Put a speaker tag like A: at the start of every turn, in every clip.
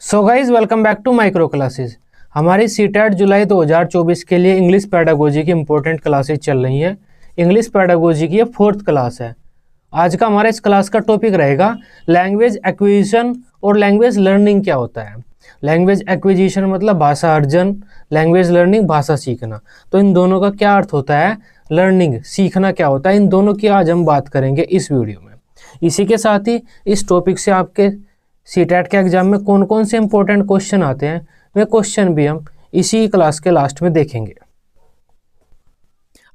A: So guys welcome back to micro classes. हमारी CTET जुलाई 2024 के लिए इंग्लिश पैडागोजी की इंपॉर्टेंट क्लासेस चल रही हैं। इंग्लिश पैडागोजी की ये 4th क्लास है। आज का हमारा इस क्लास का टॉपिक रहेगा लैंग्वेज एक्विजिशन और लैंग्वेज लर्निंग क्या होता है। लैंग्वेज एक्विजिशन मतलब भाषा अर्जन, लैंग्वेज लर्निंग भाषा सीखना। तो इन दोनों का क्या अर्थ होता है, लर्निंग सीखना क्या होता है, इन दोनों की आज हम बात करेंगे इस वीडियो में। इसी के साथ ही इस टॉपिक से आपके सीटेट के एग्जाम में कौन कौन से इंपॉर्टेंट क्वेश्चन आते हैं वे क्वेश्चन भी हम इसी क्लास के लास्ट में देखेंगे।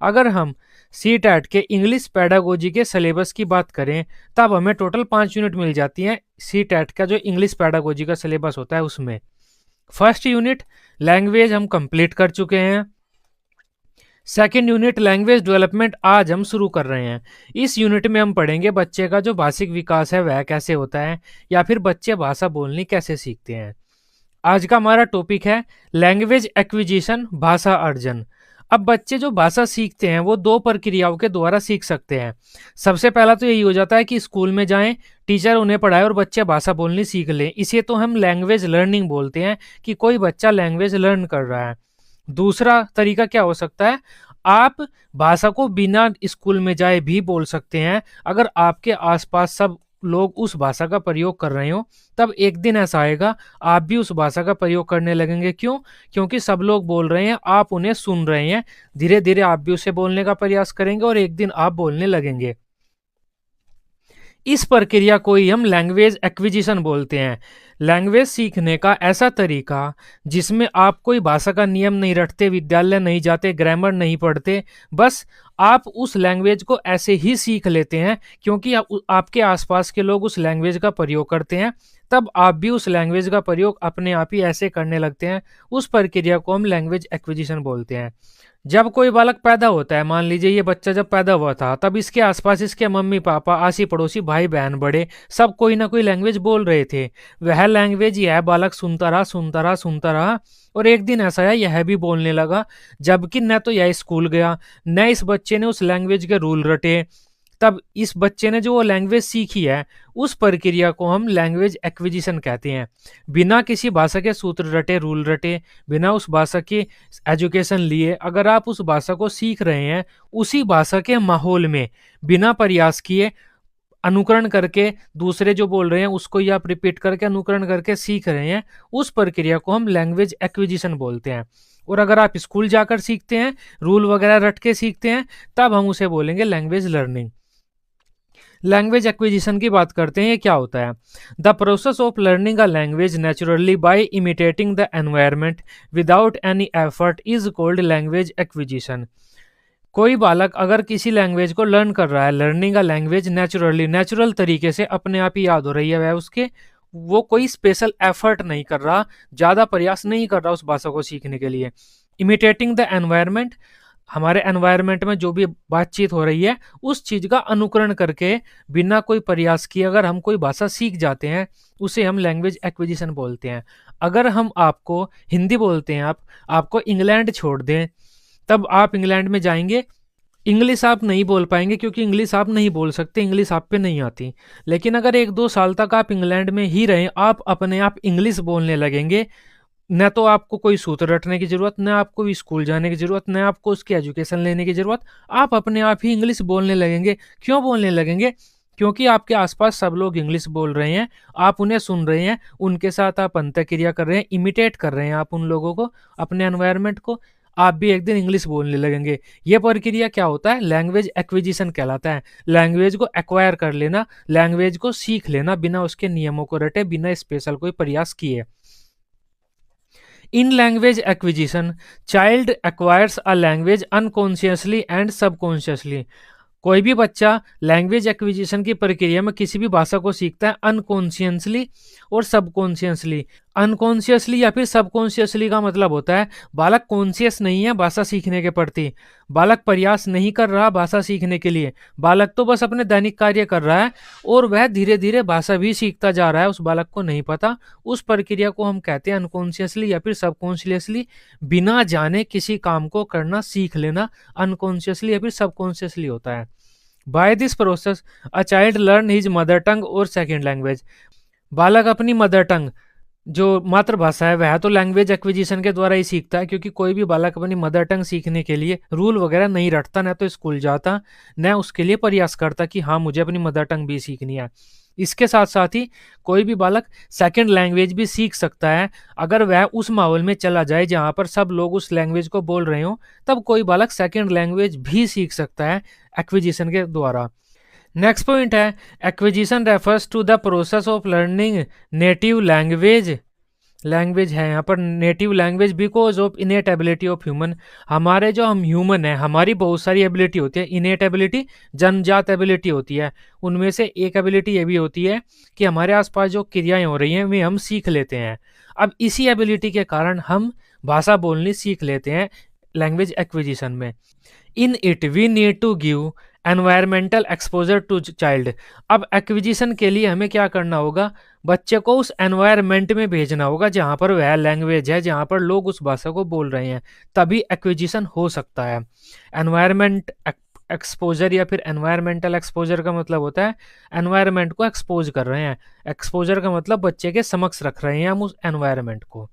A: अगर हम सीटेट के इंग्लिश पैडागोजी के सिलेबस की बात करें तब हमें टोटल 5 यूनिट मिल जाती हैं। सीटेट का जो इंग्लिश पैडागोजी का सिलेबस होता है उसमें फर्स्ट यूनिट लैंग्वेज हम कंप्लीट कर चुके हैं। सेकेंड यूनिट लैंग्वेज डेवलपमेंट आज हम शुरू कर रहे हैं। इस यूनिट में हम पढ़ेंगे बच्चे का जो भाषिक विकास है वह कैसे होता है या फिर बच्चे भाषा बोलनी कैसे सीखते हैं। आज का हमारा टॉपिक है लैंग्वेज एक्विजिशन, भाषा अर्जन। अब बच्चे जो भाषा सीखते हैं वो 2 प्रक्रियाओं के द्वारा सीख सकते हैं। सबसे पहला तो यही हो जाता है कि स्कूल में जाएं, टीचर उन्हें पढ़ाए और बच्चे भाषा बोलनी सीख लें। इसे तो हम लैंग्वेज लर्निंग बोलते हैं कि कोई बच्चा लैंग्वेज लर्न कर रहा है। दूसरा तरीका क्या हो सकता है, आप भाषा को बिना स्कूल में जाए भी बोल सकते हैं। अगर आपके आसपास सब लोग उस भाषा का प्रयोग कर रहे हो तब एक दिन ऐसा आएगा आप भी उस भाषा का प्रयोग करने लगेंगे। क्यों? क्योंकि सब लोग बोल रहे हैं, आप उन्हें सुन रहे हैं, धीरे धीरे आप भी उसे बोलने का प्रयास करेंगे और एक दिन आप बोलने लगेंगे। इस प्रक्रिया को ही हम लैंग्वेज एक्विजिशन बोलते हैं। लैंग्वेज सीखने का ऐसा तरीका जिसमें आप कोई भाषा का नियम नहीं रटते, विद्यालय नहीं जाते, ग्रामर नहीं पढ़ते, बस आप उस लैंग्वेज को ऐसे ही सीख लेते हैं क्योंकि आपके आसपास के लोग उस लैंग्वेज का प्रयोग करते हैं, तब आप भी उस लैंग्वेज का प्रयोग अपने आप ही ऐसे करने लगते हैं। उस प्रक्रिया को हम लैंग्वेज एक्विजिशन बोलते हैं। जब कोई बालक पैदा होता है, मान लीजिए ये बच्चा जब पैदा हुआ था तब इसके आसपास इसके मम्मी पापा, आसी पड़ोसी, भाई बहन, बड़े सब कोई ना कोई लैंग्वेज बोल रहे थे। वह लैंग्वेज यह बालक सुनता रहा सुनता रहा सुनता रहा और एक दिन ऐसा है यह भी बोलने लगा, जबकि न तो यह स्कूल गया न इस बच्चे ने उस लैंग्वेज के रूल रटे। तब इस बच्चे ने जो वो लैंग्वेज सीखी है उस प्रक्रिया को हम लैंग्वेज एक्विजिशन कहते हैं। बिना किसी भाषा के सूत्र रटे, रूल रटे, बिना उस भाषा की एजुकेशन लिए अगर आप उस भाषा को सीख रहे हैं, उसी भाषा के माहौल में बिना प्रयास किए अनुकरण करके दूसरे जो बोल रहे हैं उसको ही आप रिपीट करके अनुकरण करके सीख रहे हैं, उस प्रक्रिया को हम लैंग्वेज एक्विजिशन बोलते हैं। और अगर आप स्कूल जाकर सीखते हैं, रूल वगैरह रट के सीखते हैं, तब हम उसे बोलेंगे लैंग्वेज लर्निंग। लैंग्वेज एक्विजिशन की बात करते हैं, ये क्या होता है? The process of learning a language naturally by imitating the environment without any effort is called language acquisition. कोई बालक अगर किसी लैंग्वेज को लर्न कर रहा है, learning a language naturally, natural तरीके से अपने आप ही याद हो रही है वह उसके, वो कोई स्पेशल एफर्ट नहीं कर रहा, ज़्यादा प्रयास नहीं कर रहा उस भाषा को सीखने के लिए। इमिटेटिंग द एनवायरनमेंट, हमारे एनवायरनमेंट में जो भी बातचीत हो रही है उस चीज़ का अनुकरण करके बिना कोई प्रयास किए अगर हम कोई भाषा सीख जाते हैं उसे हम लैंग्वेज एक्विजिशन बोलते हैं। अगर हम आपको हिंदी बोलते हैं, आपको इंग्लैंड छोड़ दें, तब आप इंग्लैंड में जाएंगे, इंग्लिश आप नहीं बोल पाएंगे क्योंकि इंग्लिश आप नहीं बोल सकते, इंग्लिश आप पे नहीं आती। लेकिन अगर 1-2 साल तक आप इंग्लैंड में ही रहें, आप अपने आप इंग्लिश बोलने लगेंगे। न तो आपको कोई सूत्र रटने की जरूरत, न आपको स्कूल जाने की जरूरत, न आपको उसकी एजुकेशन लेने की जरूरत, आप अपने आप ही इंग्लिश बोलने लगेंगे। क्यों बोलने लगेंगे? क्योंकि आपके आसपास सब लोग इंग्लिश बोल रहे हैं, आप उन्हें सुन रहे हैं, उनके साथ आप अंतःक्रिया कर रहे हैं, इमिटेट कर रहे हैं आप उन लोगों को, अपने एनवायरनमेंट को, आप भी एक दिन इंग्लिश बोलने लगेंगे। यह प्रक्रिया क्या होता है? लैंग्वेज एक्विजिशन कहलाता है। लैंग्वेज को एक्वायर कर लेना, लैंग्वेज को सीख लेना बिना उसके नियमों को रटे, बिना स्पेशल कोई प्रयास किए। In language acquisition, child acquires a language unconsciously and subconsciously. कोई भी बच्चा लैंग्वेज एक्विजिशन की प्रक्रिया में किसी भी भाषा को सीखता है अनकॉन्शियसली और सबकॉन्शियसली। अनकॉन्शियसली या फिर सबकॉन्शियसली का मतलब होता है बालक कॉन्शियस नहीं है भाषा सीखने के प्रति, बालक प्रयास नहीं कर रहा भाषा सीखने के लिए, बालक तो बस अपने दैनिक कार्य कर रहा है और वह धीरे धीरे भाषा भी सीखता जा रहा है, उस बालक को नहीं पता। उस प्रक्रिया को हम कहते हैं अनकॉन्शियसली या फिर सबकॉन्शियसली, बिना जाने किसी काम को करना सीख लेना अनकॉन्शियसली या फिर सबकॉन्शियसली होता है। By this process a child learn his mother tongue और सेकेंड लैंग्वेज। बालक अपनी मदर टंग जो मातृभाषा है वह तो लैंग्वेज एक्विजिशन के द्वारा ही सीखता है, क्योंकि कोई भी बालक अपनी मदर टंग सीखने के लिए रूल वगैरह नहीं रटता, न तो स्कूल जाता, न उसके लिए प्रयास करता कि हाँ मुझे अपनी मदर टंग भी सीखनी है। इसके साथ साथ ही कोई भी बालक सेकंड लैंग्वेज भी सीख सकता है, अगर वह उस माहौल में चला जाए जहाँ पर सब लोग उस लैंग्वेज को बोल रहे हो, तब कोई बालक सेकंड लैंग्वेज भी सीख सकता है एक्विजिशन के द्वारा। नेक्स्ट पॉइंट है, acquisition refers to the process of learning native language. Language है यहाँ पर native language because of innate ability of human. हमारे जो हम ह्यूमन है, हमारी बहुत सारी एबिलिटी होती है। इनेट एबिलिटी जन्मजात एबिलिटी होती है, उनमें से एक एबिलिटी ये भी होती है कि हमारे आसपास जो क्रियाएं हो रही हैं वे हम सीख लेते हैं। अब इसी एबिलिटी के कारण हम भाषा बोलनी सीख लेते हैं लैंग्वेज एक्विजिशन में। In it we need to give environmental exposure to child. अब एक्विजिशन के लिए हमें क्या करना होगा, बच्चे को उस एनवायरमेंट में भेजना होगा जहाँ पर वह लैंग्वेज है, जहाँ पर लोग उस भाषा को बोल रहे हैं, तभी एक्विजिशन हो सकता है। एनवायरमेंट एक्सपोजर या फिर एनवायरमेंटल एक्सपोजर का मतलब होता है एनवायरमेंट को एक्सपोज कर रहे हैं। एक्सपोजर का मतलब बच्चे के समक्ष रख रहे हैं हम उस एनवायरमेंट को।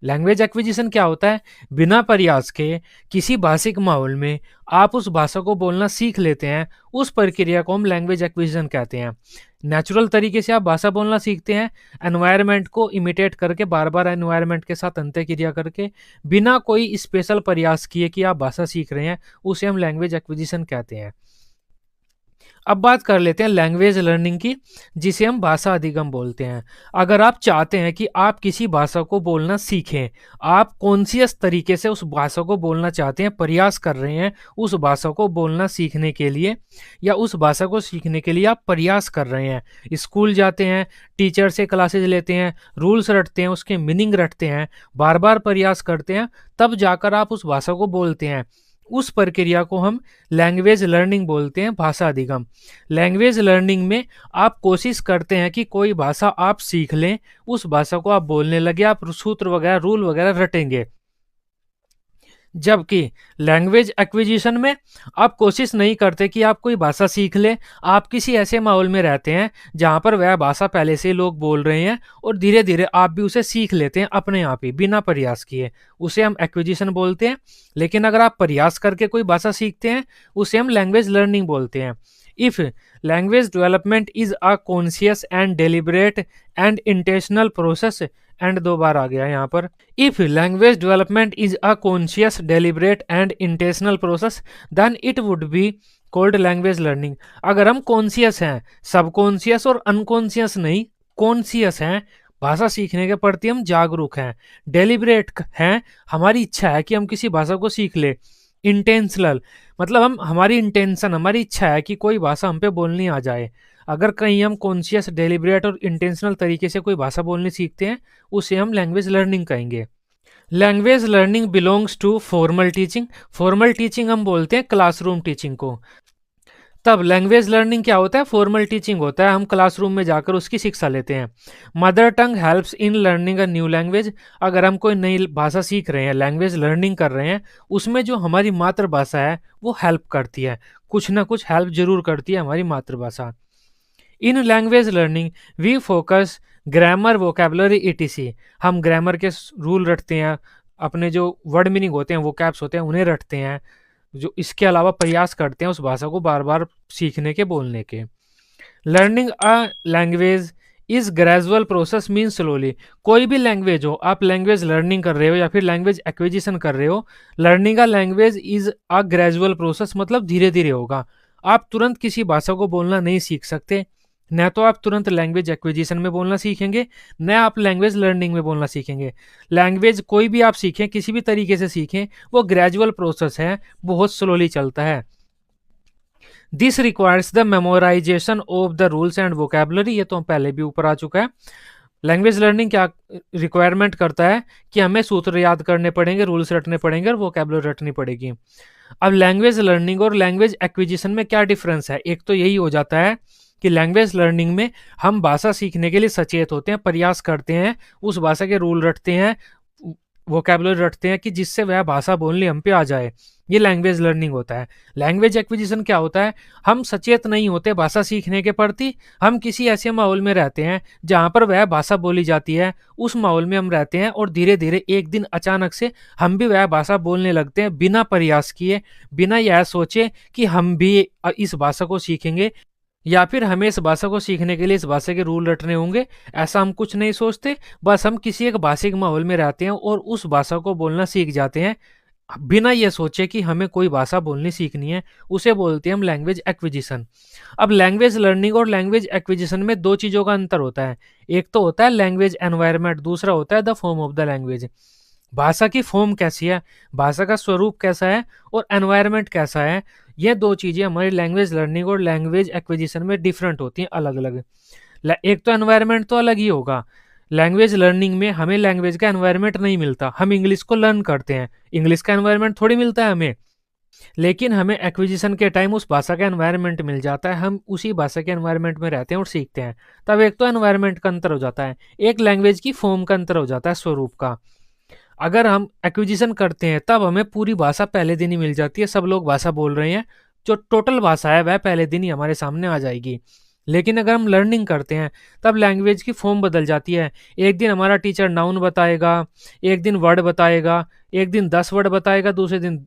A: लैंग्वेज एक्विजिशन क्या होता है, बिना प्रयास के किसी भाषिक माहौल में आप उस भाषा को बोलना सीख लेते हैं, उस प्रक्रिया को हम लैंग्वेज एक्विजिशन कहते हैं। नेचुरल तरीके से आप भाषा बोलना सीखते हैं, एनवायरनमेंट को इमिटेट करके, बार बार एनवायरनमेंट के साथ अंतःक्रिया करके, बिना कोई स्पेशल प्रयास किए कि आप भाषा सीख रहे हैं, उसे हम लैंग्वेज एक्विजिशन कहते हैं। अब बात कर लेते हैं लैंग्वेज लर्निंग की, जिसे हम भाषा अधिगम बोलते हैं। अगर आप चाहते हैं कि आप किसी भाषा को बोलना सीखें, आप कॉन्शियस तरीके से उस भाषा को बोलना चाहते हैं, प्रयास कर रहे हैं उस भाषा को बोलना सीखने के लिए, या उस भाषा को सीखने के लिए आप प्रयास कर रहे हैं, स्कूल जाते हैं, टीचर से क्लासेज लेते हैं, रूल्स रटते हैं, उसके मीनिंग रटते हैं, बार बार प्रयास करते हैं, तब जाकर आप उस भाषा को बोलते हैं। उस प्रक्रिया को हम लैंग्वेज लर्निंग बोलते हैं, भाषा अधिगम। लैंग्वेज लर्निंग में आप कोशिश करते हैं कि कोई भाषा आप सीख लें, उस भाषा को आप बोलने लगे, आप सूत्र वगैरह रूल वगैरह रटेंगे। जबकि लैंग्वेज एक्विजिशन में आप कोशिश नहीं करते कि आप कोई भाषा सीख लें, आप किसी ऐसे माहौल में रहते हैं जहाँ पर वह भाषा पहले से लोग बोल रहे हैं और धीरे धीरे आप भी उसे सीख लेते हैं अपने आप ही, बिना प्रयास किए। उसे हम एक्विजिशन बोलते हैं। लेकिन अगर आप प्रयास करके कोई भाषा सीखते हैं, उसे हम लैंग्वेज लर्निंग बोलते हैं। If language development is a conscious and deliberate and intentional process, and दो बार आ गया यहाँ पर। If language development is a conscious deliberate and intentional process, then it would be called language learning. अगर हम कॉन्शियस हैं, सबकॉन्शियस और अनकॉन्शियस नहीं, कॉन्शियस हैं, भाषा सीखने के प्रति हम जागरूक हैं, डेलिब्रेट हैं, हमारी इच्छा है कि हम किसी भाषा को सीख ले, इंटेंशनल मतलब हम हमारी इंटेंशन, हमारी इच्छा है कि कोई भाषा हम पे बोलनी आ जाए। अगर कहीं हम कॉन्शियस, डेलिब्रेट और इंटेंशनल तरीके से कोई भाषा बोलनी सीखते हैं, उसे हम लैंग्वेज लर्निंग कहेंगे। Language learning belongs to formal teaching. Formal teaching हम बोलते हैं क्लासरूम टीचिंग को। तब लैंग्वेज लर्निंग क्या होता है, फॉर्मल टीचिंग होता है, हम क्लासरूम में जाकर उसकी शिक्षा लेते हैं। Mother tongue helps in learning a new language. अगर हम कोई नई भाषा सीख रहे हैं, लैंग्वेज लर्निंग कर रहे हैं, उसमें जो हमारी मातृभाषा है वो हेल्प करती है, कुछ ना कुछ हेल्प जरूर करती है हमारी मातृभाषा। In language learning we focus grammar, vocabulary etc. हम ग्रामर के रूल रटते हैं, अपने जो वर्ड मीनिंग होते हैं, वोकैब्स होते हैं, उन्हें रटते हैं, जो इसके अलावा प्रयास करते हैं उस भाषा को बार बार सीखने के, बोलने के। Learning a language is gradual process mean slowly. कोई भी लैंग्वेज हो, आप लैंग्वेज लर्निंग कर रहे हो या फिर लैंग्वेज एक्विजिशन कर रहे हो, learning a language is a gradual process, मतलब धीरे धीरे होगा। आप तुरंत किसी भाषा को बोलना नहीं सीख सकते, न तो आप तुरंत लैंग्वेज एक्विजिशन में बोलना सीखेंगे, न आप लैंग्वेज लर्निंग में बोलना सीखेंगे। लैंग्वेज कोई भी आप सीखें, किसी भी तरीके से सीखें, वो ग्रेजुअल प्रोसेस है, बहुत स्लोली चलता है। This requires the memorisation of the rules and vocabulary. ये तो पहले भी ऊपर आ चुका है। लैंग्वेज लर्निंग क्या रिक्वायरमेंट करता है कि हमें सूत्र याद करने पड़ेंगे, रूल्स रटने पड़ेंगे और वोकेबलरी रटनी पड़ेगी। अब लैंग्वेज लर्निंग और लैंग्वेज एक्विजिशन में क्या डिफरेंस है, एक तो यही हो जाता है कि लैंग्वेज लर्निंग में हम भाषा सीखने के लिए सचेत होते हैं, प्रयास करते हैं, उस भाषा के रूल रटते हैं, वोकैबुलरी रटते हैं कि जिससे वह भाषा बोलनी हम पे आ जाए। ये लैंग्वेज लर्निंग होता है। लैंग्वेज एक्विजिशन क्या होता है? हम सचेत नहीं होते भाषा सीखने के प्रति, हम किसी ऐसे माहौल में रहते हैं जहाँ पर वह भाषा बोली जाती है, उस माहौल में हम रहते हैं और धीरे-धीरे एक दिन अचानक से हम भी वह भाषा बोलने लगते हैं बिना प्रयास किए, बिना यह सोचे कि हम भी इस भाषा को सीखेंगे या फिर हमें इस भाषा को सीखने के लिए इस भाषा के रूल रटने होंगे। ऐसा हम कुछ नहीं सोचते, बस हम किसी एक भाषिक माहौल में रहते हैं और उस भाषा को बोलना सीख जाते हैं, बिना ये सोचे कि हमें कोई भाषा बोलनी सीखनी है। उसे बोलते हैं हम लैंग्वेज एक्विजिशन। अब लैंग्वेज लर्निंग और लैंग्वेज एक्विजिशन में 2 चीज़ों का अंतर होता है। एक तो होता है लैंग्वेज एनवायरनमेंट, दूसरा होता है the form of the language. भाषा की फॉर्म कैसी है, भाषा का स्वरूप कैसा है और एनवायरनमेंट कैसा है, ये 2 चीज़ें हमारी लैंग्वेज लर्निंग और लैंग्वेज एक्विजिशन में डिफरेंट होती हैं, अलग-अलग। एक तो एनवायरनमेंट तो अलग ही होगा। लैंग्वेज लर्निंग में हमें लैंग्वेज का एनवायरनमेंट नहीं मिलता, हम इंग्लिश को लर्न करते हैं, इंग्लिश का एनवायरनमेंट थोड़ी मिलता है हमें। लेकिन हमें एक्विजिशन के टाइम उस भाषा का एनवायरनमेंट मिल जाता है, हम उसी भाषा के एनवायरनमेंट में रहते हैं और सीखते हैं। तब एक तो एनवायरनमेंट का अंतर हो जाता है, एक लैंग्वेज की फॉर्म का अंतर हो जाता है, स्वरूप का। अगर हम एक्विजिशन करते हैं तब हमें पूरी भाषा पहले दिन ही मिल जाती है, सब लोग भाषा बोल रहे हैं, जो टोटल भाषा है वह पहले दिन ही हमारे सामने आ जाएगी। लेकिन अगर हम लर्निंग करते हैं तब लैंग्वेज की फॉर्म बदल जाती है। एक दिन हमारा टीचर नाउन बताएगा, एक दिन वर्ड बताएगा, एक दिन 10 वर्ड बताएगा, दूसरे दिन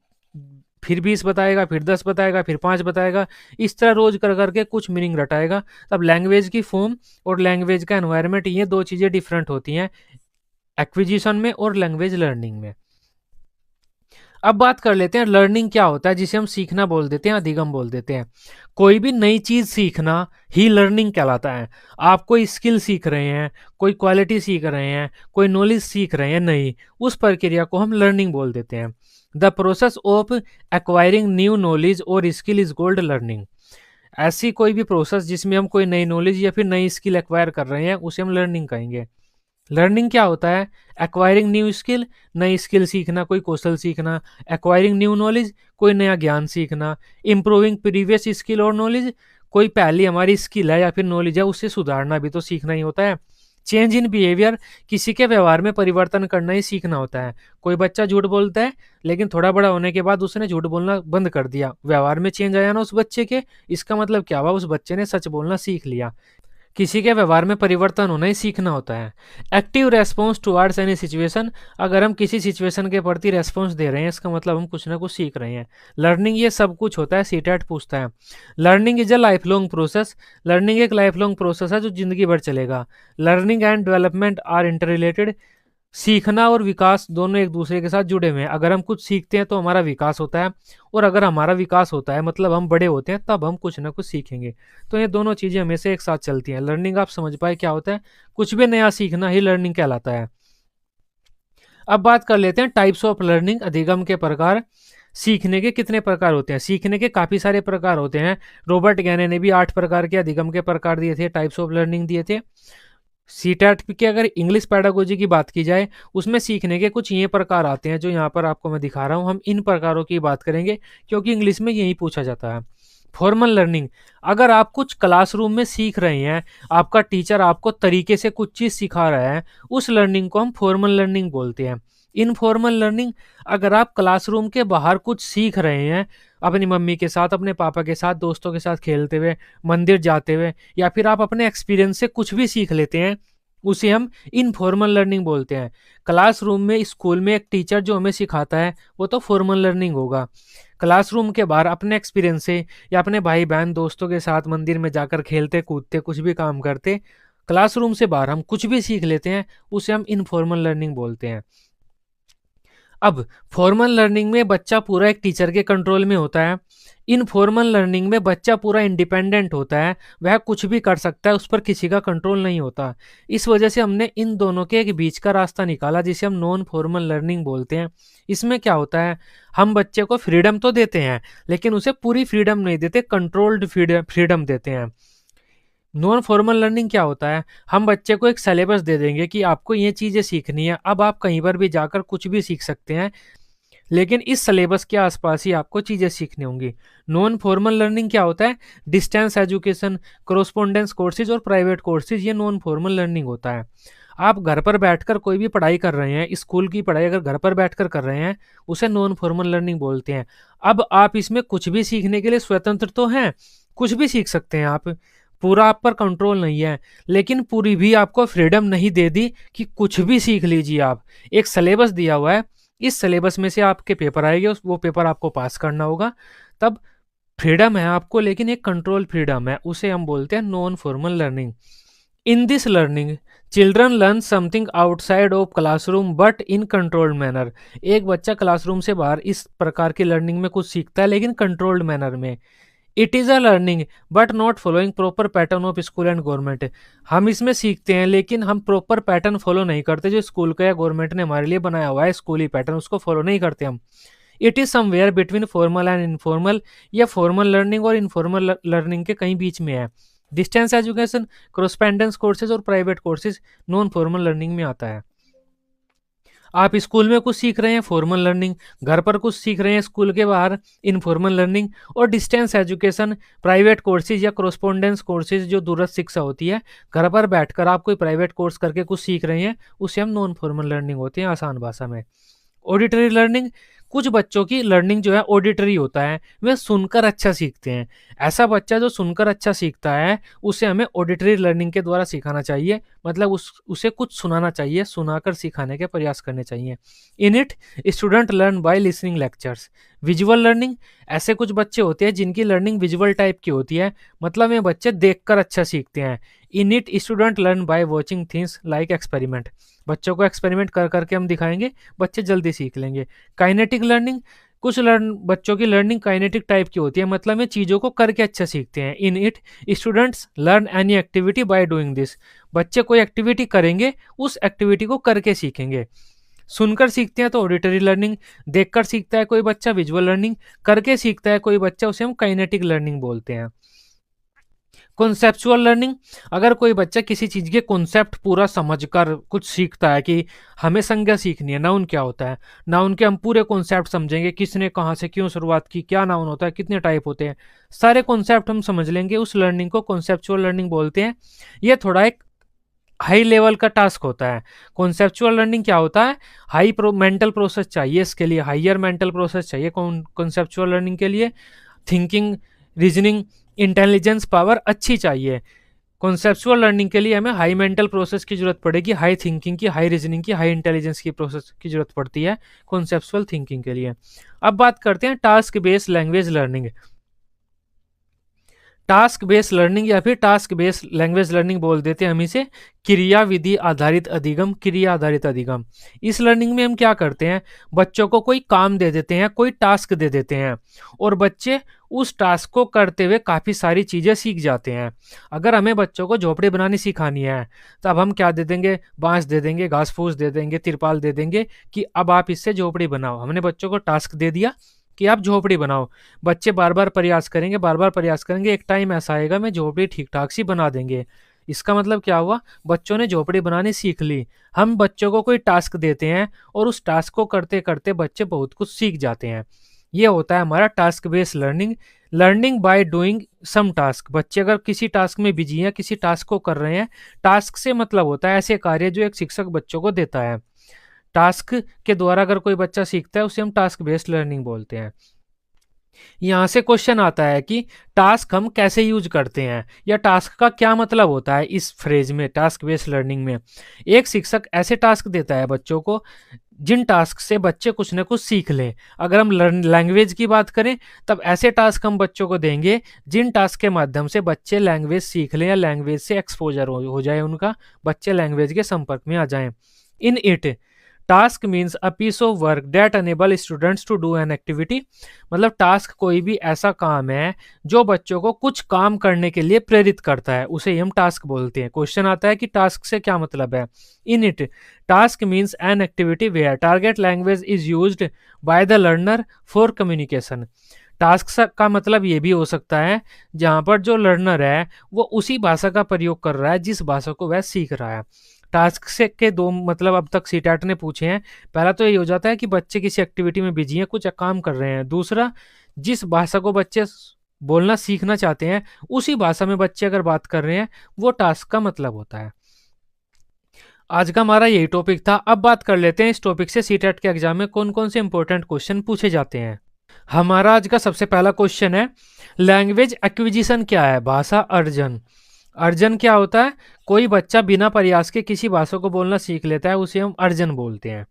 A: फिर 20 बताएगा, फिर 10 बताएगा, फिर 5 बताएगा। इस तरह रोज कर करके कुछ मीनिंग रटाएगा। तब लैंग्वेज की फॉर्म और लैंग्वेज का एनवायरनमेंट, ये 2 चीज़ें डिफरेंट होती हैं एक्विजिशन में और लैंग्वेज लर्निंग में। अब बात कर लेते हैं लर्निंग क्या होता है, जिसे हम सीखना बोल देते हैं, अधिगम बोल देते हैं। कोई भी नई चीज सीखना ही लर्निंग कहलाता है। आप कोई स्किल सीख रहे हैं, कोई क्वालिटी सीख रहे हैं, कोई नॉलेज सीख रहे हैं नई, उस प्रक्रिया को हम लर्निंग बोल देते हैं। The process of acquiring new knowledge और स्किल इज कॉल्ड लर्निंग। ऐसी कोई भी प्रोसेस जिसमें हम कोई नई नॉलेज या फिर नई स्किल एक्वायर कर रहे हैं, उसे हम लर्निंग कहेंगे। लर्निंग क्या होता है? एक्वायरिंग न्यू स्किल, नई स्किल सीखना, कोई कौशल सीखना। एक्वायरिंग न्यू नॉलेज, कोई नया ज्ञान सीखना। इम्प्रूविंग प्रीवियस स्किल और नॉलेज, कोई पहली हमारी स्किल है या फिर नॉलेज है उससे सुधारना भी तो सीखना ही होता है। चेंज इन बिहेवियर, किसी के व्यवहार में परिवर्तन करना ही सीखना होता है। कोई बच्चा झूठ बोलता है लेकिन थोड़ा बड़ा होने के बाद उसने झूठ बोलना बंद कर दिया, व्यवहार में चेंज आया ना उस बच्चे के, इसका मतलब क्या हुआ? उस बच्चे ने सच बोलना सीख लिया। किसी के व्यवहार में परिवर्तन होना ही सीखना होता है। Active response towards any situation, अगर हम किसी सिचुएशन के प्रति रेस्पॉन्स दे रहे हैं, इसका मतलब हम कुछ ना कुछ सीख रहे हैं। लर्निंग ये सब कुछ होता है, सीटेट पूछता है। Learning is a life long process, learning एक लाइफ लॉन्ग प्रोसेस है जो जिंदगी भर चलेगा। Learning and development are inter related, सीखना और विकास दोनों एक दूसरे के साथ जुड़े हुए हैं। अगर हम कुछ सीखते हैं तो हमारा विकास होता है, और अगर हमारा विकास होता है मतलब हम बड़े होते हैं, तब हम कुछ ना कुछ सीखेंगे। तो ये दोनों चीज़ें हमेशा एक साथ चलती हैं। लर्निंग आप समझ पाए क्या होता है? कुछ भी नया सीखना ही लर्निंग कहलाता है। अब बात कर लेते हैं टाइप्स ऑफ लर्निंग, अधिगम के प्रकार। सीखने के कितने प्रकार होते हैं? सीखने के काफ़ी सारे प्रकार होते हैं। रॉबर्ट गैने ने भी 8 प्रकार के अधिगम के प्रकार दिए थे, टाइप्स ऑफ लर्निंग दिए थे। सीटेट की अगर इंग्लिश पैडागोजी की बात की जाए, उसमें सीखने के कुछ ये प्रकार आते हैं जो यहाँ पर आपको मैं दिखा रहा हूँ। हम इन प्रकारों की बात करेंगे क्योंकि इंग्लिश में यही पूछा जाता है। फॉर्मल लर्निंग, अगर आप कुछ क्लासरूम में सीख रहे हैं, आपका टीचर आपको तरीके से कुछ चीज़ सिखा रहा है, उस लर्निंग को हम फॉर्मल लर्निंग बोलते हैं। इनफॉर्मल लर्निंग, अगर आप क्लासरूम के बाहर कुछ सीख रहे हैं, अपनी मम्मी के साथ, अपने पापा के साथ, दोस्तों के साथ खेलते हुए, मंदिर जाते हुए, या फिर आप अपने एक्सपीरियंस से कुछ भी सीख लेते हैं, उसे हम इनफॉर्मल लर्निंग बोलते हैं। क्लासरूम में, स्कूल में एक टीचर जो हमें सिखाता है वो तो फॉर्मल लर्निंग होगा। क्लासरूम के बाहर अपने एक्सपीरियंस से या अपने भाई बहन दोस्तों के साथ मंदिर में जाकर खेलते कूदते कुछ भी काम करते, क्लासरूम से बाहर हम कुछ भी सीख लेते हैं, उसे हम इनफॉर्मल लर्निंग बोलते हैं। अब फॉर्मल लर्निंग में बच्चा पूरा एक टीचर के कंट्रोल में होता है। इनफॉर्मल लर्निंग में बच्चा पूरा इंडिपेंडेंट होता है, वह कुछ भी कर सकता है, उस पर किसी का कंट्रोल नहीं होता। इस वजह से हमने इन दोनों के एक बीच का रास्ता निकाला जिसे हम नॉन फॉर्मल लर्निंग बोलते हैं। इसमें क्या होता है, हम बच्चे को फ्रीडम तो देते हैं लेकिन उसे पूरी फ्रीडम नहीं देते, कंट्रोल्ड फ्रीडम देते हैं। नॉन फॉर्मल लर्निंग क्या होता है, हम बच्चे को एक सिलेबस दे देंगे कि आपको ये चीज़ें सीखनी है, अब आप कहीं पर भी जाकर कुछ भी सीख सकते हैं, लेकिन इस सिलेबस के आसपास ही आपको चीज़ें सीखनी होंगी। नॉन फॉर्मल लर्निंग क्या होता है, डिस्टेंस एजुकेशन, कोरोस्पोंडेंस कोर्सेज और प्राइवेट कोर्सेज, ये नॉन फॉर्मल लर्निंग होता है। आप घर पर बैठकर कोई भी पढ़ाई कर रहे हैं, स्कूल की पढ़ाई अगर घर पर बैठकर कर रहे हैं, उसे नॉन फॉर्मल लर्निंग बोलते हैं। अब आप इसमें कुछ भी सीखने के लिए स्वतंत्र तो हैं, कुछ भी सीख सकते हैं आप, पूरा आप पर कंट्रोल नहीं है, लेकिन पूरी भी आपको फ्रीडम नहीं दे दी कि कुछ भी सीख लीजिए आप। एक सिलेबस दिया हुआ है, इस सिलेबस में से आपके पेपर आएंगे, वो पेपर आपको पास करना होगा, तब फ्रीडम है आपको, लेकिन एक कंट्रोल फ्रीडम है, उसे हम बोलते हैं non formal learning. In this learning children learn something outside of classroom but in controlled manner. एक बच्चा क्लासरूम से बाहर इस प्रकार की लर्निंग में कुछ सीखता है, लेकिन कंट्रोल्ड मैनर में। It is a learning but not following proper pattern of school and government. हम इसमें सीखते हैं, लेकिन हम प्रॉपर पैटर्न फॉलो नहीं करते, जो स्कूल का या गवर्नमेंट ने हमारे लिए बनाया हुआ है स्कूली पैटर्न, उसको फॉलो नहीं करते हम। It is somewhere between formal and informal, या फॉर्मल लर्निंग और इनफॉर्मल लर्निंग के कहीं बीच में है। डिस्टेंस एजुकेशन, कोरेस्पेंडेंस कोर्सेज और private courses non formal learning में आता है। आप स्कूल में कुछ सीख रहे हैं, फॉर्मल लर्निंग, घर पर कुछ सीख रहे हैं स्कूल के बाहर, इनफॉर्मल लर्निंग, और डिस्टेंस एजुकेशन, प्राइवेट कोर्सेज या कोरेस्पोंडेंस कोर्सेज जो दूरस्थ शिक्षा होती है, घर पर बैठकर आप कोई प्राइवेट कोर्स करके कुछ सीख रहे हैं, उसे हम नॉन फॉर्मल लर्निंग होती है आसान भाषा में। ऑडिटरी लर्निंग, कुछ बच्चों की लर्निंग जो है ऑडिटरी होता है, वे सुनकर अच्छा सीखते हैं। ऐसा बच्चा जो सुनकर अच्छा सीखता है, उसे हमें ऑडिटरी लर्निंग के द्वारा सिखाना चाहिए, मतलब उसे कुछ सुनाना चाहिए, सुनाकर सिखाने के प्रयास करने चाहिए। In it student learn by listening lectures. Visual learning, ऐसे कुछ बच्चे होते हैं जिनकी लर्निंग विजुअल टाइप की होती है, मतलब ये बच्चे देखकर अच्छा सीखते हैं। In it student learn by watching things like experiment. बच्चों को एक्सपेरिमेंट कर करके हम दिखाएंगे, बच्चे जल्दी सीख लेंगे। काइनेटिक लर्निंग, कुछ बच्चों की लर्निंग काइनेटिक टाइप की होती है, मतलब ये चीज़ों को करके अच्छा सीखते हैं। In it students learn any activity by doing this. बच्चे कोई एक्टिविटी करेंगे, उस एक्टिविटी को करके सीखेंगे। सुनकर सीखते हैं तो ऑडिटरी लर्निंग, देखकर सीखता है कोई बच्चा विजुअल लर्निंग, करके सीखता है कोई बच्चा, उसे हम काइनेटिक लर्निंग बोलते हैं। कॉन्सेप्चुअल लर्निंग, अगर कोई बच्चा किसी चीज़ के कॉन्सेप्ट पूरा समझकर कुछ सीखता है कि हमें संज्ञा सीखनी है, नाउन क्या होता है, नाउन के हम पूरे कॉन्सेप्ट समझेंगे, किसने कहाँ से क्यों शुरुआत की, क्या नाउन होता है, कितने टाइप होते हैं, सारे कॉन्सेप्ट हम समझ लेंगे, उस लर्निंग को कॉन्सेप्चुअल लर्निंग बोलते हैं। ये थोड़ा एक हाई लेवल का टास्क होता है। कॉन्सेप्चुअल लर्निंग क्या होता है, मेंटल प्रोसेस चाहिए, इसके लिए हाइयर मेंटल प्रोसेस चाहिए कॉन्सेप्चुअल लर्निंग के लिए। थिंकिंग, रीजनिंग, इंटेलिजेंस पावर अच्छी चाहिए। कॉन्सेप्चुअल लर्निंग के लिए हमें हाई मेंटल प्रोसेस की जरूरत पड़ेगी, हाई थिंकिंग की, हाई रीजनिंग की, हाई इंटेलिजेंस की प्रोसेस की जरूरत पड़ती है कॉन्सेप्चुअल थिंकिंग के लिए। अब बात करते हैं task based language learning. Task based learning या फिर टास्क बेस्ड लैंग्वेज लर्निंग बोल देते हैं हम इसे, क्रिया विधि आधारित अधिगम, क्रिया आधारित अधिगम। इस लर्निंग में हम क्या करते हैं, बच्चों को कोई काम दे देते हैं, कोई टास्क दे देते हैं, और बच्चे उस टास्क को करते हुए काफ़ी सारी चीज़ें सीख जाते हैं। अगर हमें बच्चों को झोपड़ी बनानी सिखानी है, तो अब हम क्या दे देंगे, बांस दे देंगे, घास फूस दे देंगे, तिरपाल दे देंगे कि अब आप इससे झोपड़ी बनाओ। हमने बच्चों को टास्क दे दिया कि आप झोपड़ी बनाओ। बच्चे बार बार प्रयास करेंगे, बार बार प्रयास करेंगे, एक टाइम ऐसा आएगा मैं झोपड़ी ठीक ठाक सी बना देंगे। इसका मतलब क्या हुआ, बच्चों ने झोपड़ी बनानी सीख ली। हम बच्चों को कोई टास्क देते हैं और उस टास्क को करते करते बच्चे बहुत कुछ सीख जाते हैं। ये होता है हमारा task based learning, learning by doing some task. बच्चे अगर किसी टास्क में बिजी हैं, किसी टास्क को कर रहे हैं, टास्क से मतलब होता है ऐसे कार्य जो एक शिक्षक बच्चों को देता है। टास्क के द्वारा अगर कोई बच्चा सीखता है, उसे हम टास्क बेस्ड लर्निंग बोलते हैं। यहाँ से क्वेश्चन आता है कि टास्क हम कैसे यूज करते हैं, या टास्क का क्या मतलब होता है इस फ्रेज में, टास्क बेस्ड लर्निंग में। एक शिक्षक ऐसे टास्क देता है बच्चों को जिन टास्क से बच्चे कुछ ना कुछ सीख लें। अगर हम लैंग्वेज की बात करें, तब ऐसे टास्क हम बच्चों को देंगे जिन टास्क के माध्यम से बच्चे लैंग्वेज सीख लें, या लैंग्वेज से एक्सपोजर हो जाए उनका, बच्चे लैंग्वेज के संपर्क में आ जाएं। In it, task means a piece of work that enable students to do an activity. मतलब टास्क कोई भी ऐसा काम है जो बच्चों को कुछ काम करने के लिए प्रेरित करता है, उसे ही हम टास्क बोलते हैं। क्वेश्चन आता है कि टास्क से क्या मतलब है। In it, task means an activity where target language is used by the learner for communication. Task का मतलब ये भी हो सकता है जहाँ पर जो लर्नर है वो उसी भाषा का प्रयोग कर रहा है जिस भाषा को वह सीख रहा है। टास्क से के दो मतलब अब तक सीटेट ने पूछे हैं। पहला तो ये हो जाता है कि बच्चे किसी एक्टिविटी में बिजी हैं, कुछ काम कर रहे हैं। दूसरा, जिस भाषा को बच्चे बोलना सीखना चाहते हैं, उसी भाषा में बच्चे अगर बात कर रहे हैं, वो टास्क का मतलब होता है। आज का हमारा यही टॉपिक था। अब बात कर लेते हैं इस टॉपिक से सीटेट के एग्जाम में कौन कौन से इंपॉर्टेंट क्वेश्चन पूछे जाते हैं। हमारा आज का सबसे पहला क्वेश्चन है, लैंग्वेज एक्विजिशन क्या है? भाषा अर्जन। अर्जन क्या होता है? कोई बच्चा बिना प्रयास के किसी भाषा को बोलना सीख लेता है, उसे हम अर्जन बोलते हैं।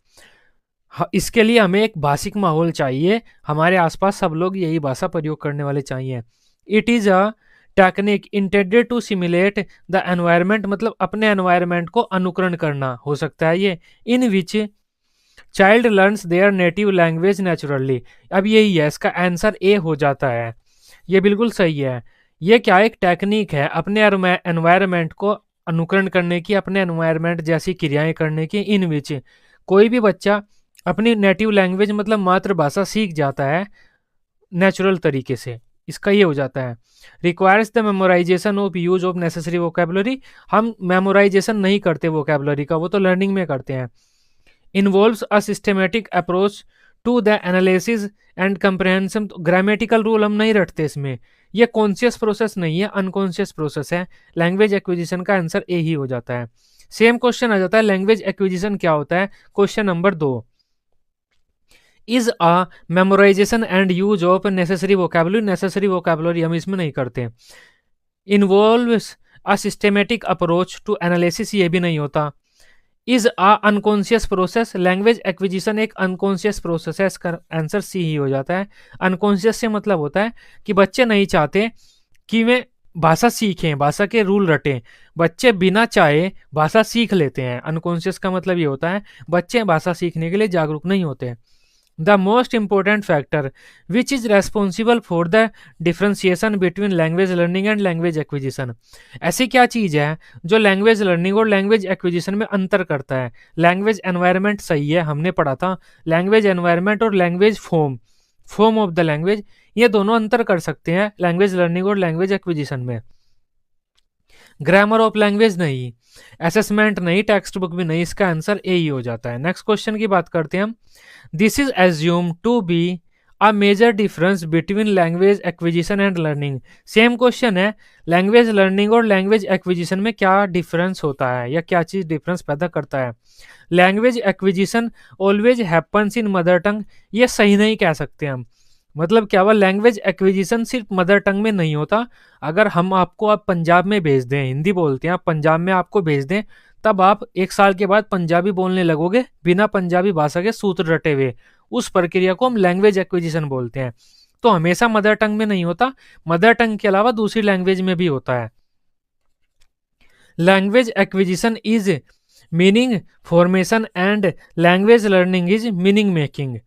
A: इसके लिए हमें एक भाषिक माहौल चाहिए, हमारे आसपास सब लोग यही भाषा प्रयोग करने वाले चाहिए। It is a technique intended to simulate the environment, मतलब अपने एनवायरमेंट को अनुकरण करना हो सकता है ये। In which child learns their native language naturally. अब यही है, इसका आंसर ए हो जाता है। ये बिल्कुल सही है। ये क्या एक टेक्निक है अपने एनवायरमेंट को अनुकरण करने की, अपने एनवायरमेंट जैसी क्रियाएं करने की, इन विच कोई भी बच्चा अपनी नेटिव लैंग्वेज मतलब मातृभाषा सीख जाता है नेचुरल तरीके से, इसका ये हो जाता है। Requires the memorisation of use of necessary vocabulary. हम मेमोराइजेशन नहीं करते वोकेबलरी का, वो तो लर्निंग में करते हैं। Involves a systematic approach to the analysis and comprehension. Grammatical rule हम नहीं रटते इसमें, ये कॉन्शियस प्रोसेस नहीं है, अनकॉन्शियस प्रोसेस है। लैंग्वेज एक्विजिशन का आंसर ए ही हो जाता है। सेम क्वेश्चन आ जाता है, लैंग्वेज एक्विजिशन क्या होता है? Question number 2, is a memorization and use of necessary vocabulary. Necessary vocabulary हम इसमें नहीं करते। Involves a systematic approach to analysis, ये भी नहीं होता। Is a unconscious process. Language acquisition एक अनकॉन्शियस प्रोसेस है, इसका आंसर सी ही हो जाता है। अनकॉन्शियस से मतलब होता है कि बच्चे नहीं चाहते कि वे भाषा सीखें, भाषा के रूल रटें। बच्चे बिना चाहे भाषा सीख लेते हैं। अनकॉन्शियस का मतलब ये होता है बच्चे भाषा सीखने के लिए जागरूक नहीं होते। The most important factor which is responsible for the differentiation between language learning and language acquisition. ऐसी क्या चीज़ है जो लैंग्वेज लर्निंग और लैंग्वेज एक्विजिशन में अंतर करता है? लैंग्वेज एनवायरनमेंट सही है, हमने पढ़ा था। लैंग्वेज एनवायरनमेंट और language form of the language, ये दोनों अंतर कर सकते हैं लैंग्वेज लर्निंग और लैंग्वेज एक्विजिशन में। ग्रामर ऑफ लैंग्वेज नहीं, असेसमेंट नहीं, टेक्स्ट बुक भी नहीं, इसका आंसर ए ही हो जाता है। नेक्स्ट क्वेश्चन की बात करते हैं हम। This is assume to be a major difference between language acquisition and learning. Same question है, लैंग्वेज लर्निंग और लैंग्वेज एक्विजिशन में क्या डिफरेंस होता है या क्या चीज डिफरेंस पैदा करता है? Language acquisition always happens in mother tongue, ये सही नहीं कह सकते हम। मतलब क्या हुआ, लैंग्वेज एक्विजिशन सिर्फ मदर टंग में नहीं होता। अगर हम आपको आप पंजाब में भेज दें, हिंदी बोलते हैं, आप पंजाब में आपको भेज दें, तब आप 1 साल के बाद पंजाबी बोलने लगोगे बिना पंजाबी भाषा के सूत्र रटे हुए। उस प्रक्रिया को हम लैंग्वेज एक्विजिशन बोलते हैं। तो हमेशा मदर टंग में नहीं होता, मदर टंग के अलावा दूसरी लैंग्वेज में भी होता है। Language acquisition is meaning formation and language learning is meaning making.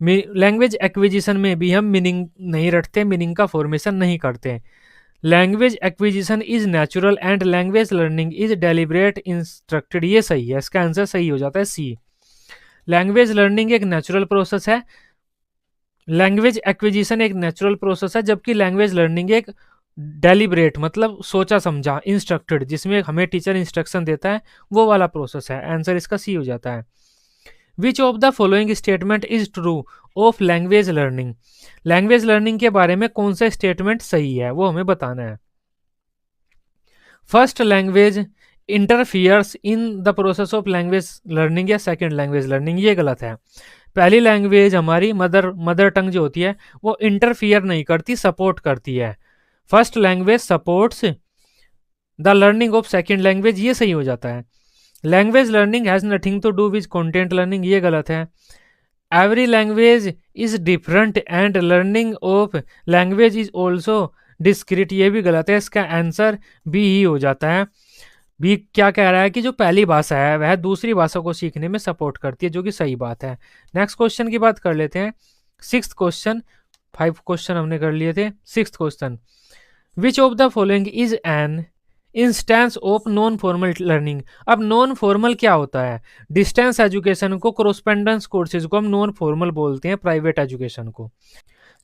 A: Language acquisition में भी हम मीनिंग नहीं रटते, मीनिंग का फॉर्मेशन नहीं करते। Language acquisition is natural and language learning is deliberate instructed, ये सही है, इसका आंसर सही हो जाता है सी। लैंग्वेज लर्निंग एक नेचुरल प्रोसेस है, लैंग्वेज एक्विजिशन एक नेचुरल प्रोसेस है, जबकि लैंग्वेज लर्निंग एक डेलिब्रेट मतलब सोचा समझा, इंस्ट्रक्टेड जिसमें हमें टीचर इंस्ट्रक्शन देता है, वो वाला प्रोसेस है। आंसर इसका सी हो जाता है। Which of the following statement is true of language learning. Language learning के बारे में कौन सा स्टेटमेंट सही है वो हमें बताना है। First language interferes in the process of language learning या सेकेंड लैंग्वेज लर्निंग, ये गलत है। पहली लैंग्वेज हमारी मदर टंग जो होती है वो इंटरफियर नहीं करती, सपोर्ट करती है। First language supports the learning of second language, ये सही हो जाता है। Language learning has nothing to do with content learning, ये गलत है। Every language is different and learning of language is also discrete, ये भी गलत है, इसका आंसर बी ही हो जाता है। बी क्या कह रहा है कि जो पहली भाषा है वह दूसरी भाषा को सीखने में सपोर्ट करती है, जो कि सही बात है। नेक्स्ट क्वेश्चन की बात कर लेते हैं। 6th क्वेश्चन, 5 क्वेश्चन हमने कर लिए थे। 6th question, which of the following is an instance of non formal learning. अब नॉन फॉर्मल क्या होता है? डिस्टेंस एजुकेशन को, कोरोस्पेंडेंस कोर्सेज को हम नॉन फॉर्मल बोलते हैं, प्राइवेट एजुकेशन को।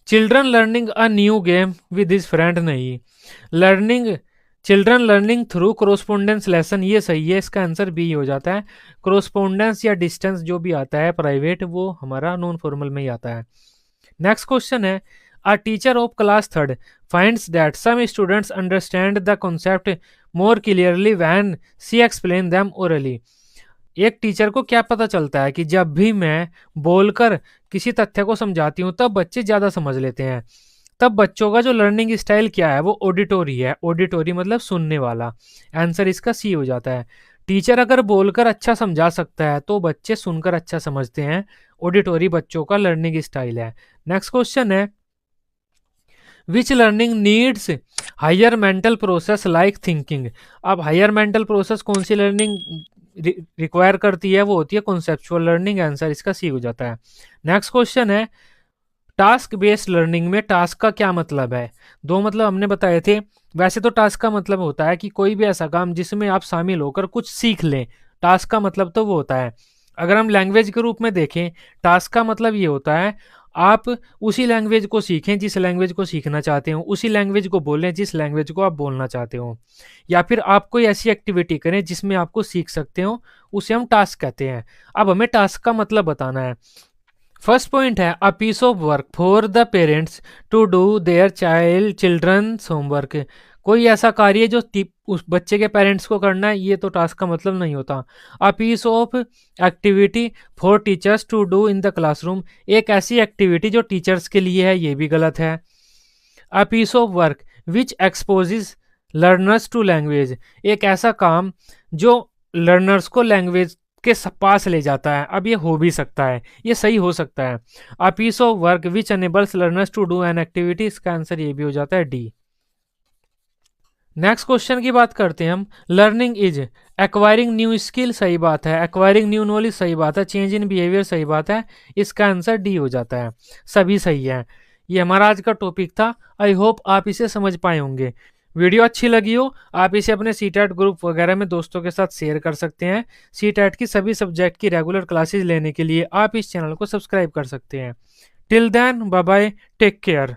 A: Children learning a new game with his friend नहीं। Children learning through correspondence lesson, ये सही है, इसका आंसर बी हो जाता है। कोरोस्पोंडेंस या डिस्टेंस जो भी आता है प्राइवेट, वो हमारा नॉन फॉर्मल में ही आता है। नेक्स्ट क्वेश्चन है, a teacher of class 3rd finds that some students understand the concept more clearly when she explains them orally. एक टीचर को क्या पता चलता है कि जब भी मैं बोलकर किसी तथ्य को समझाती हूँ तब बच्चे ज़्यादा समझ लेते हैं। तब बच्चों का जो लर्निंग स्टाइल क्या है वो ऑडिटोरी है। ऑडिटोरी मतलब सुनने वाला। आंसर इसका सी हो जाता है। टीचर अगर बोलकर अच्छा समझा सकता है तो बच्चे सुनकर अच्छा समझते हैं। ऑडिटोरी बच्चों का लर्निंग स्टाइल है। नेक्स्ट क्वेश्चन है, which learning needs higher mental process like thinking. अब हायर मेंटल प्रोसेस कौन सी लर्निंग रिक्वायर करती है, वो होती है कॉन्सेप्चुअल लर्निंग। आंसर इसका सी हो जाता है। नेक्स्ट क्वेश्चन है, टास्क बेस्ड लर्निंग में टास्क का क्या मतलब है। दो मतलब हमने बताए थे। वैसे तो टास्क का मतलब होता है कि कोई भी ऐसा काम जिसमें आप शामिल होकर कुछ सीख लें। टास्क का मतलब तो वो होता है। अगर हम लैंग्वेज के रूप में देखें, टास्क का मतलब ये होता है आप उसी लैंग्वेज को सीखें जिस लैंग्वेज को सीखना चाहते हो, उसी लैंग्वेज को बोलें जिस लैंग्वेज को आप बोलना चाहते हो, या फिर आप कोई ऐसी एक्टिविटी करें जिसमें आपको सीख सकते हो, उसे हम टास्क कहते हैं। अब हमें टास्क का मतलब बताना है। फर्स्ट पॉइंट है, a piece of work for the parents to do their childrens homework. कोई ऐसा कार्य जो उस बच्चे के पेरेंट्स को करना है, ये तो टास्क का मतलब नहीं होता। A piece of activity for teachers to do in the classroom, एक ऐसी एक्टिविटी जो टीचर्स के लिए है, ये भी गलत है। A piece of work which exposes learners to language, एक ऐसा काम जो लर्नर्स को लैंग्वेज के पास ले जाता है। अब ये हो भी सकता है, ये सही हो सकता है। A piece of work which enables learners to do an activity, इसका आंसर ये भी हो जाता है डी। नेक्स्ट क्वेश्चन की बात करते हैं हम। Learning is acquiring new skill, सही बात है। एक्वायरिंग न्यू नॉलेज, सही बात है। चेंज इन बिहेवियर, सही बात है। इसका आंसर डी हो जाता है। सभी सही है। ये हमारा आज का टॉपिक था। आई होप आप इसे समझ पाए होंगे। वीडियो अच्छी लगी हो, आप इसे अपने सीटेट ग्रुप वगैरह में दोस्तों के साथ शेयर कर सकते हैं। सीटेट की सभी सब्जेक्ट की रेगुलर क्लासेस लेने के लिए आप इस चैनल को सब्सक्राइब कर सकते हैं। Till then, bye bye, take care.